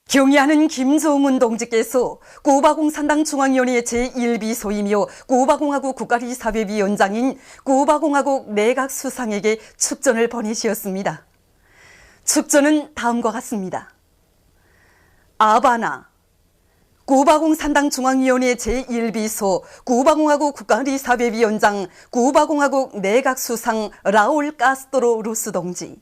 경의하는 김정은 동지께서 쿠바공산당 중앙위원회 제1비서이며 쿠바공화국 국가리사회위원장인 쿠바공화국 내각수상에게 축전을 보내시었습니다. 축전은 다음과 같습니다. 아바나, 쿠바공산당 중앙위원회 제1비서 쿠바공화국 국가리사회위원장 쿠바공화국 내각수상 라울 카스트로 루스 동지.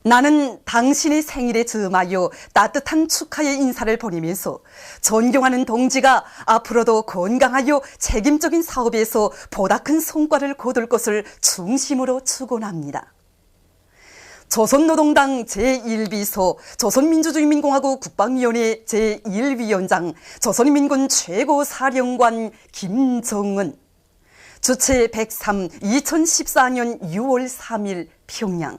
나는 당신의 생일에 즈음하여 따뜻한 축하의 인사를 보내면서 존경하는 동지가 앞으로도 건강하여 책임적인 사업에서 보다 큰 성과를 거둘 것을 중심으로 축원합니다. 조선노동당 제1비서 조선민주주의인민공화국 국방위원회 제1위원장 조선인민군 최고사령관 김정은. 주최 103 2014년 6월 3일 평양.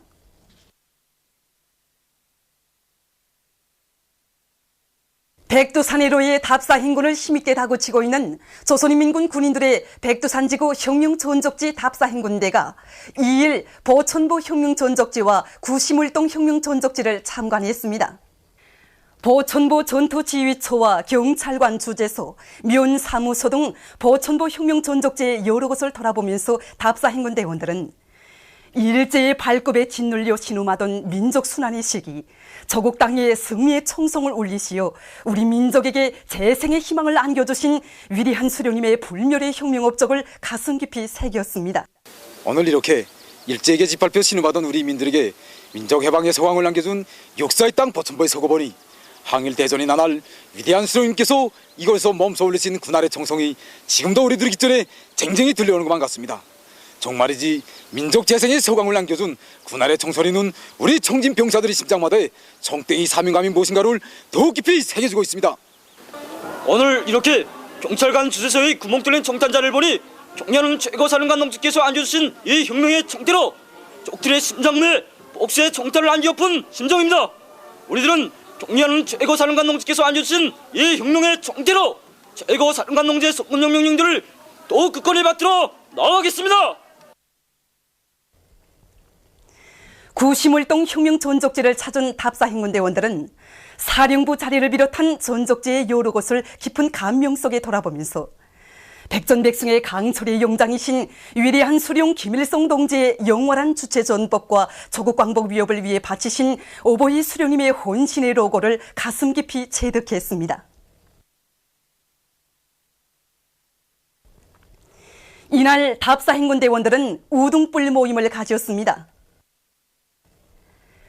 백두산해로의 답사 행군을 힘있게 다그치고 있는 조선인민군 군인들의 백두산지구 혁명전적지 답사 행군대가 2일 보천보 혁명전적지와 구시물동 혁명전적지를 참관했습니다. 보천보 전투지휘처와 경찰관 주재소, 면사무소 등 보천보 혁명전적지의 여러 곳을 돌아보면서 답사 행군대원들은 일제의 발급에 짓눌려 신음하던 민족 순환의 시기, 조국 땅의 승리의 총성을 울리시어 우리 민족에게 재생의 희망을 안겨주신 위대한 수령님의 불멸의 혁명 업적을 가슴 깊이 새겼습니다. 오늘 이렇게 일제에게 짓밟혀 신음하던 우리 민들에게 민족 해방의 소망을 남겨준 역사의 땅 보천보에 서고 보니 항일 대전의 나날 위대한 수령님께서 이곳에서 몸소 올리신 군날의 총성이 지금도 우리들 깃전에 쟁쟁이 들려오는 것만 같습니다. 정말이지 민족 재생의 소강을 남겨준 군날의 총소리는 우리 청진 병사들의 심장마다에 총대의 사명감이 무엇인가를 더욱 깊이 새겨주고 있습니다. 오늘 이렇게 경찰관 주재소의 구멍 뚫린 총탄자를 보니 경려는 최고사령관 동지께서 안겨주신 이 혁명의 총대로 적들의 심장내 복수의 총탄을 안겨엎은 심정입니다. 우리들은 경려는 최고사령관 동지께서 안겨주신 이 혁명의 총대로 최고사령관 동지의 속군형 명령들을 또 굳건히 받들어 나아가겠습니다. 구시물동 혁명전적지를 찾은 답사 행군대원들은 사령부 자리를 비롯한 전적지의 여러 곳을 깊은 감명 속에 돌아보면서 백전백승의 강철의 용장이신 위대한 수령 김일성 동지의 영원한 주체 전법과 조국 광복 위협을 위해 바치신 오보이 수령님의 혼신의 로고를 가슴 깊이 체득했습니다. 이날 답사 행군대원들은 우등불 모임을 가졌습니다.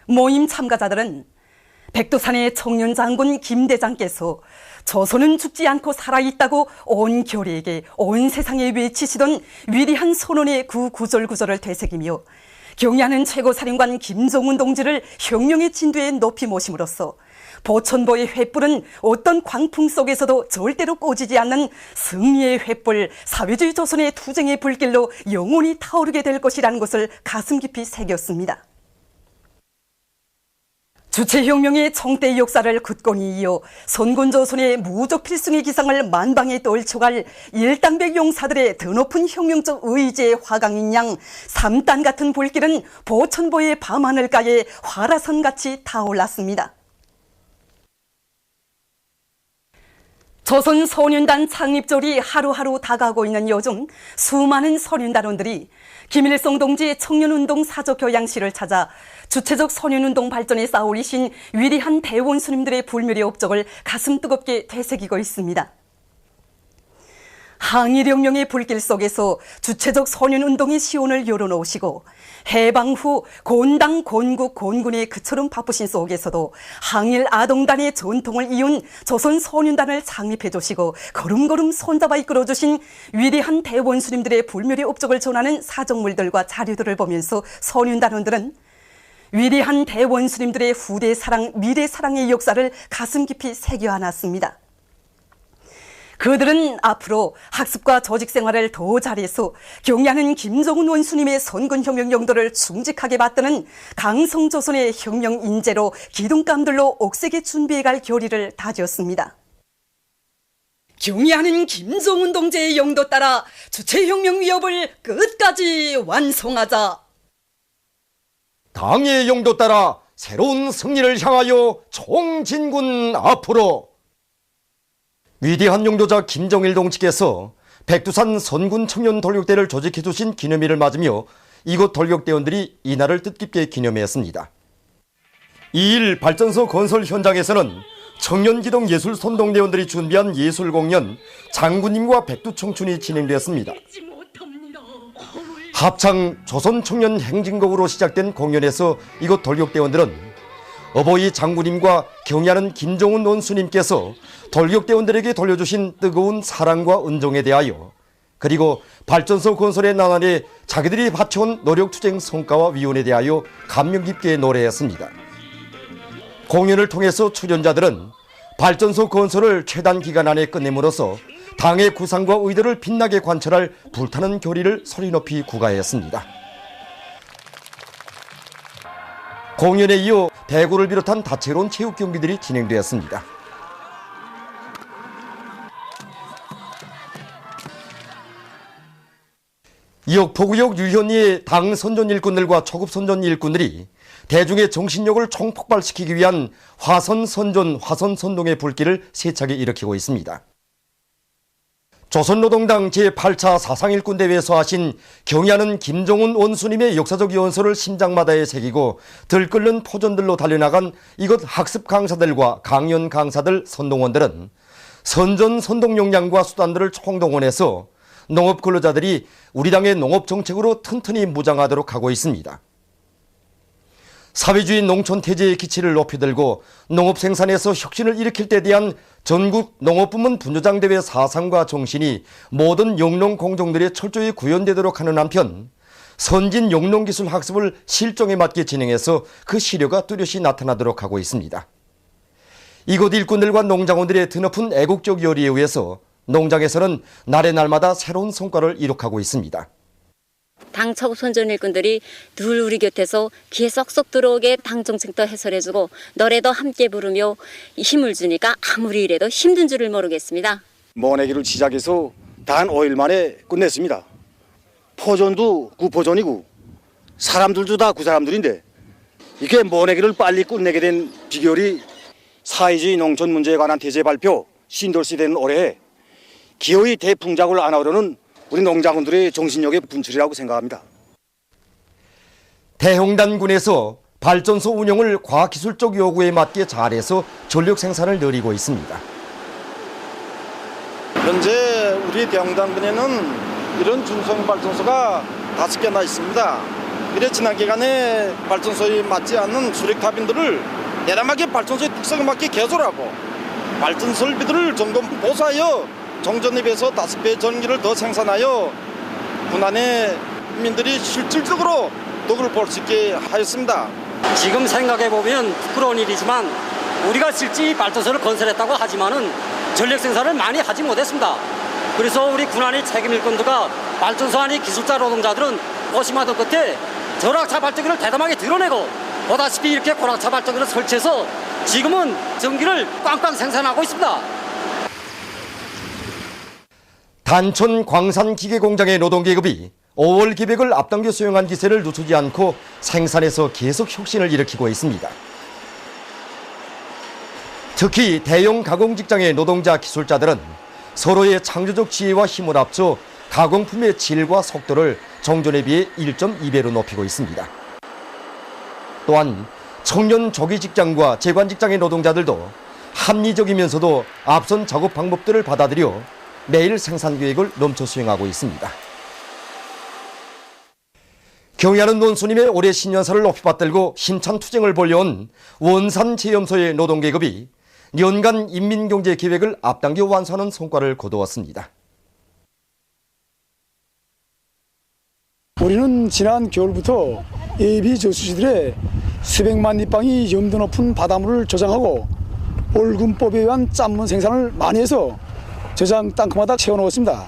모임 참가자들은 백두산의 청년 장군 김 대장께서 조선은 죽지 않고 살아있다고 온 교리에게 온 세상에 외치시던 위대한 선언의 그 구절구절을 되새기며 경의하는 최고사령관 김정은 동지를 혁명의 진도에 높이 모심으로써 보천보의 횃불은 어떤 광풍 속에서도 절대로 꺼지지 않는 승리의 횃불, 사회주의 조선의 투쟁의 불길로 영원히 타오르게 될 것이라는 것을 가슴 깊이 새겼습니다. 주체혁명의 총대의 역사를 굳건히 이어 선군조선의 무적 필승의 기상을 만방에 떨쳐갈 일당백 용사들의 드높은 혁명적 의지의 화강인 양 3단 같은 불길은 보천보의 밤하늘가에 화라선같이 타올랐습니다. 조선 소년단 창립절이 하루하루 다가오고 있는 요즘 수많은 소년단원들이 김일성 동지의 청년운동 사적교양실을 찾아 주체적 소년운동 발전에 쌓아올리신 위대한 대원수님들의 불멸의 업적을 가슴 뜨겁게 되새기고 있습니다. 항일혁명의 불길 속에서 주체적 소년운동의 시온을 열어놓으시고 해방 후 곤당, 곤국, 곤군의 그처럼 바쁘신 속에서도 항일 아동단의 전통을 이은 조선 소년단을 창립해 주시고 걸음걸음 손잡아 이끌어 주신 위대한 대원수님들의 불멸의 업적을 전하는 사적물들과 자료들을 보면서 소년단원들은 위대한 대원수님들의 후대 사랑, 미래 사랑의 역사를 가슴 깊이 새겨 안았습니다. 그들은 앞으로 학습과 조직 생활을 더 잘해서 경의하는 김정은 원수님의 선군혁명 용도를 충직하게 받드는 강성조선의 혁명 인재로 기둥감들로 옥색에 준비해갈 결의를 다졌습니다. 경의하는 김정은 동지의 용도 따라 주체혁명 위협을 끝까지 완성하자. 당의 용도 따라 새로운 승리를 향하여 총진군 앞으로. 위대한 용도자 김정일 동지께서 백두산 선군 청년 돌격대를 조직해 주신 기념일을 맞으며 이곳 돌격대원들이 이날을 뜻깊게 기념했습니다. 2일 발전소 건설 현장에서는 청년기동 예술 선동대원들이 준비한 예술 공연 장군님과 백두청춘이 진행되었습니다. 합창 조선청년 행진곡으로 시작된 공연에서 이곳 돌격대원들은 어버이 장군님과 경의하는 김정은 원수님께서 돌격대원들에게 돌려주신 뜨거운 사랑과 은총에 대하여, 그리고 발전소 건설의 나날에 자기들이 바쳐온 노력투쟁 성과와 위원에 대하여 감명 깊게 노래했습니다. 공연을 통해서 출연자들은 발전소 건설을 최단 기간 안에 끝냄으로써 당의 구상과 의도를 빛나게 관철할 불타는 교리를 소리높이 구가했습니다. 공연에 이어 배구를 비롯한 다채로운 체육 경기들이 진행되었습니다. 역포구역 유현이의 당 선전 일꾼들과 초급 선전 일꾼들이 대중의 정신력을 총폭발시키기 위한 화선선전, 화선선동의 불길을 세차게 일으키고 있습니다. 조선노동당 제8차 사상일꾼대회에서 하신 경의하는 김정은 원수님의 역사적 연설을 심장마다에 새기고 들끓는 포전들로 달려나간 이곳 학습 강사들과 강연 강사들, 선동원들은 선전 선동 역량과 수단들을 총동원해서 농업 근로자들이 우리 당의 농업 정책으로 튼튼히 무장하도록 하고 있습니다. 사회주의 농촌 태제의 기치를 높이들고 농업 생산에서 혁신을 일으킬 때 대한 전국 농업부문 분조장대회 사상과 정신이 모든 영농 공정들의 철저히 구현되도록 하는 한편, 선진 영농기술 학습을 실정에 맞게 진행해서 그 실효가 뚜렷이 나타나도록 하고 있습니다. 이곳 일꾼들과 농장원들의 드높은 애국적 열의에 의해서 농장에서는 날의 날마다 새로운 성과를 이룩하고 있습니다. 당 초급 선전 일꾼들이 늘 우리 곁에서 귀에 쏙쏙 들어오게 당 정책도 해설해주고 노래도 함께 부르며 힘을 주니까 아무리 이래도 힘든 줄을 모르겠습니다. 모내기를 시작해서 단 5일 만에 끝냈습니다. 포전도 구포전이고 사람들도 다 구사람들인데 이게 모내기를 빨리 끝내게 된 비결이 사회주의 농촌 문제에 관한 대제 발표 신돌시 되는 올해에 기어이 대풍작을 안아오려는 우리 농장원들의 정신력의 분출이라고 생각합니다. 대형단군에서 발전소 운영을 과학기술적 요구에 맞게 잘해서 전력 생산을 늘리고 있습니다. 현재 우리 대형단군에는 이런 중소형 발전소가 5개나 있습니다. 이래 지난 기간에 발전소에 맞지 않는 수력탑인들을 내람하게 발전소의 특성에 맞게 개조하고 발전 설비들을 점검 보수하여 정전에 비해서 5배 전기를 더 생산하여 군안의 국민들이 실질적으로 덕을 볼 수 있게 하였습니다. 지금 생각해보면 부끄러운 일이지만 우리가 실제 발전소를 건설했다고 하지만은 전력 생산을 많이 하지 못했습니다. 그래서 우리 군안의 책임 일꾼들과 발전소 안의 기술자 노동자들은 고심하던 끝에 절약차 발전기를 대담하게 드러내고 보다시피 이렇게 고락차 발전기를 설치해서 지금은 전기를 꽝꽝 생산하고 있습니다. 단촌 광산기계공장의 노동계급이 5월 기백을 앞당겨 수용한 기세를 늦추지 않고 생산에서 계속 혁신을 일으키고 있습니다. 특히 대형 가공직장의 노동자 기술자들은 서로의 창조적 지혜와 힘을 합쳐 가공품의 질과 속도를 정전에 비해 1.2배로 높이고 있습니다. 또한 청년 조기직장과 재관직장의 노동자들도 합리적이면서도 앞선 작업 방법들을 받아들여 매일 생산 계획을 넘쳐 수행하고 있습니다. 경의하는 원수님의 올해 신년사를 높이 받들고 힘찬 투쟁을 벌여온 원산체험소의 노동계급이 연간 인민경제계획을 앞당겨 완수하는 성과를 거두었습니다. 우리는 지난 겨울부터 예비 저수지들의 수백만 리방이 염도 높은 바닷물을 저장하고 올금법에 의한 짠물 생산을 많이 해서 저장 땅크마다 채워놓았습니다.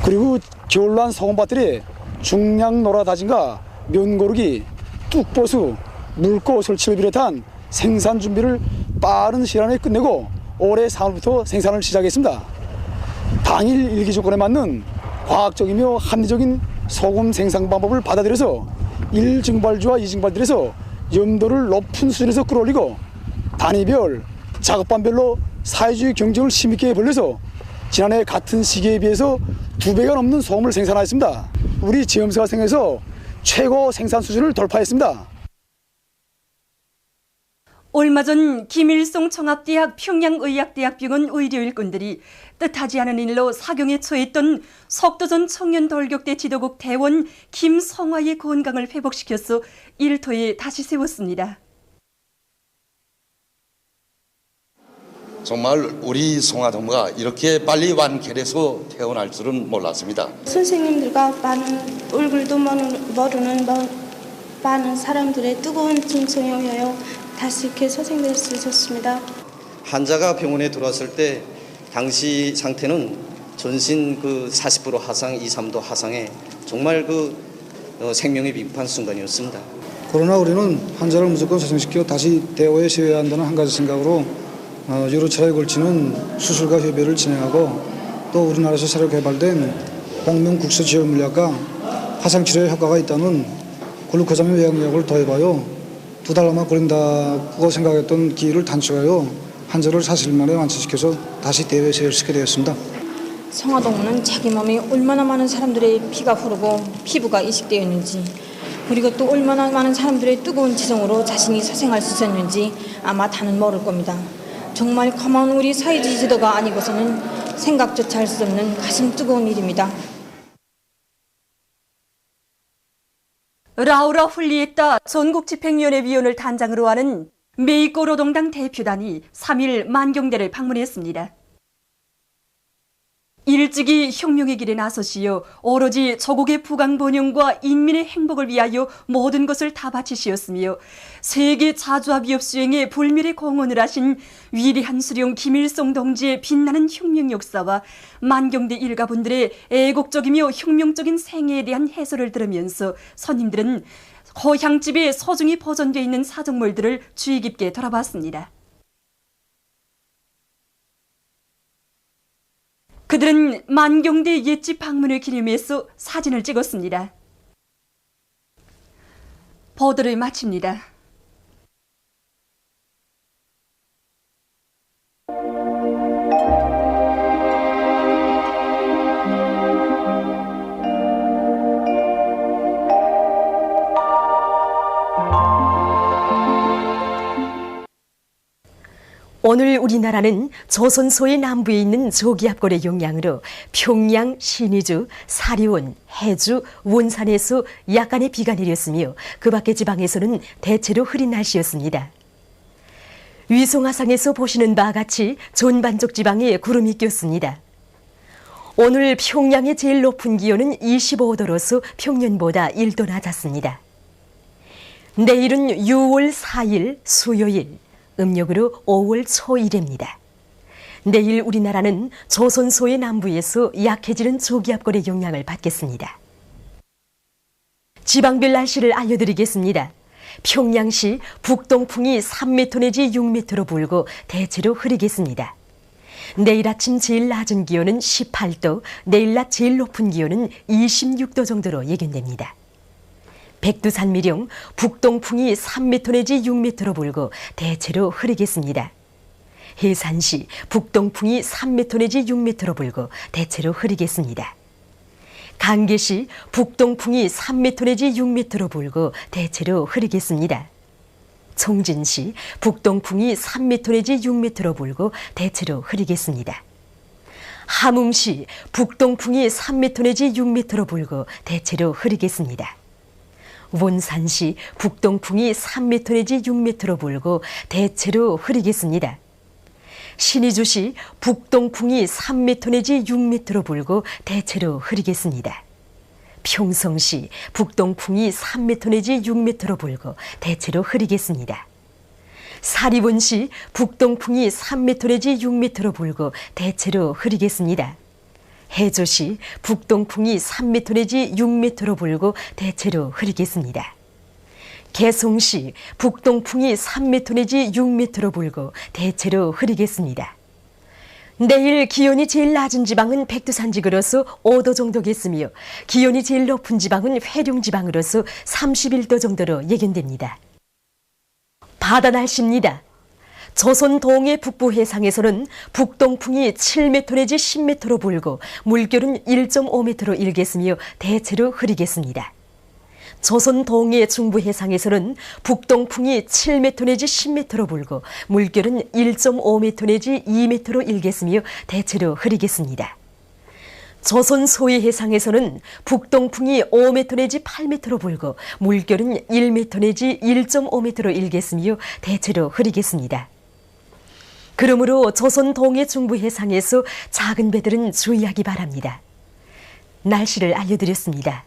그리고 겨울로 한 소금밭들이 중량 노라다진과 면고르기, 뚝보수, 물고 설치를 비롯한 생산 준비를 빠른 시간에 끝내고 올해 3월부터 생산을 시작했습니다. 당일 일기 조건에 맞는 과학적이며 합리적인 소금 생산 방법을 받아들여서 1증발주와 2증발들에서 염도를 높은 수준에서 끌어올리고 단위별, 작업반별로 사회주의 경쟁을 힘있게 벌려서 지난해 같은 시기에 비해서 2배가 넘는 소금을 생산하였습니다. 우리 지엄사가 생에서 최고 생산 수준을 돌파했습니다. 얼마 전 김일성 청학대학 평양의학대학병원 의료 일꾼들이 뜻하지 않은 일로 사경에 처했던 석도전 청년 돌격대 지도국 대원 김성화의 건강을 회복시켜서 일터에 다시 세웠습니다. 정말 우리 송화동무가 이렇게 빨리 완쾌돼서 태어날 줄은 몰랐습니다. 선생님들과 많은 얼굴도 모르는 많은 사람들의 뜨거운 정성에 의하여 다시 이렇게 소생될 수 있었습니다. 환자가 병원에 들어왔을 때 당시 상태는 전신 40% 하상, 2, 3도 하상에 정말 생명에 위급한 순간이었습니다. 그러나 우리는 환자를 무조건 소생시켜 다시 대오에 세워야 한다는 한 가지 생각으로 여러 차례에 걸치는 수술과 협의를 진행하고 또 우리나라에서 새로 개발된 홍명국소 지혈 물약과 화상치료에 효과가 있다는 글루코자민 외양약을 더해봐요. 2달 아마 걸린다고 생각했던 기일을 단축하여 환자를 사실 만에 완치시켜서 다시 대회에 세울시게 되었습니다. 성화동무는 자기 몸에 얼마나 많은 사람들의 피가 흐르고 피부가 이식되어 있는지 그리고 또 얼마나 많은 사람들의 뜨거운 지성으로 자신이 소생할 수 있었는지 아마 다는 모를 겁니다. 정말 가만 우리 사회주의 지도가 아니고서는 생각조차 할 수 없는 가슴 뜨거운 일입니다. 라우라 훌리에따 전국집행위원회 위원을 단장으로 하는 메이코 노동당 대표단이 3일 만경대를 방문했습니다. 일찍이 혁명의 길에 나서시어 오로지 조국의 부강 번영과 인민의 행복을 위하여 모든 것을 다 바치시었으며 세계 자주화비업 수행에 불멸의 공헌을 하신 위대한 수령 김일성 동지의 빛나는 혁명 역사와 만경대 일가분들의 애국적이며 혁명적인 생애에 대한 해설을 들으면서 손님들은 고향집에 소중히 보존되어 있는 사정물들을 주의 깊게 돌아봤습니다. 그들은 만경대 옛집 방문을 기념해서 사진을 찍었습니다. 보도를 마칩니다. 오늘 우리나라는 조선소의 남부에 있는 조기압골의 영향으로 평양, 신의주, 사리온, 해주, 원산에서 약간의 비가 내렸으며 그 밖의 지방에서는 대체로 흐린 날씨였습니다. 위성화상에서 보시는 바와 같이 전반적 지방에 구름이 꼈습니다. 오늘 평양의 제일 높은 기온은 25도로서 평년보다 1도 낮았습니다. 내일은 6월 4일 수요일, 음력으로 5월 초일입니다. 내일 우리나라는 조선소의 남부에서 약해지는 조기압골의 영향을 받겠습니다. 지방별 날씨를 알려드리겠습니다. 평양시 북동풍이 3m 내지 6m로 불고 대체로 흐리겠습니다. 내일 아침 제일 낮은 기온은 18도, 내일 낮 제일 높은 기온은 26도 정도로 예견됩니다. 백두산미령 북동풍이 3m 내지 6m로 불고 대체로 흐리겠습니다. 해산시 북동풍이 3m 내지 6m로 불고 대체로 흐리겠습니다. 강계시 북동풍이 3m 내지 6m로 불고 대체로 흐리겠습니다. 총진시 북동풍이 3m 내지 6m로 불고 대체로 흐리겠습니다. 함흥시 북동풍이 3m 내지 6m로 불고 대체로 흐리겠습니다. 원산시 북동풍이 3m 내지 6m로 불고 대체로 흐리겠습니다. 신의주시 북동풍이 3m 내지 6m로 불고 대체로 흐리겠습니다. 평성시 북동풍이 3m 내지 6m로 불고 대체로 흐리겠습니다. 사리원시 북동풍이 3m 내지 6m로 불고 대체로 흐리겠습니다. 해조시 북동풍이 3m 내지 6m로 불고 대체로 흐리겠습니다. 개송시 북동풍이 3m 내지 6m로 불고 대체로 흐리겠습니다. 내일 기온이 제일 낮은 지방은 백두산지구로서 5도 정도겠으며 기온이 제일 높은 지방은 회룡지방으로서 31도 정도로 예견됩니다. 바다 날씨입니다. 조선 동해 북부 해상에서는 북동풍이 7m 내지 10m로 불고 물결은 1.5m로 일겠으며 대체로 흐리겠습니다. 조선 동해 중부 해상에서는 북동풍이 7m 내지 10m로 불고 물결은 1.5m 내지 2m로 일겠으며 대체로 흐리겠습니다. 조선 소위 해상에서는 북동풍이 5m 내지 8m로 불고 물결은 1m 내지 1.5m로 일겠으며 대체로 흐리겠습니다. 그러므로 조선 동해 중부 해상에서 작은 배들은 주의하기 바랍니다. 날씨를 알려드렸습니다.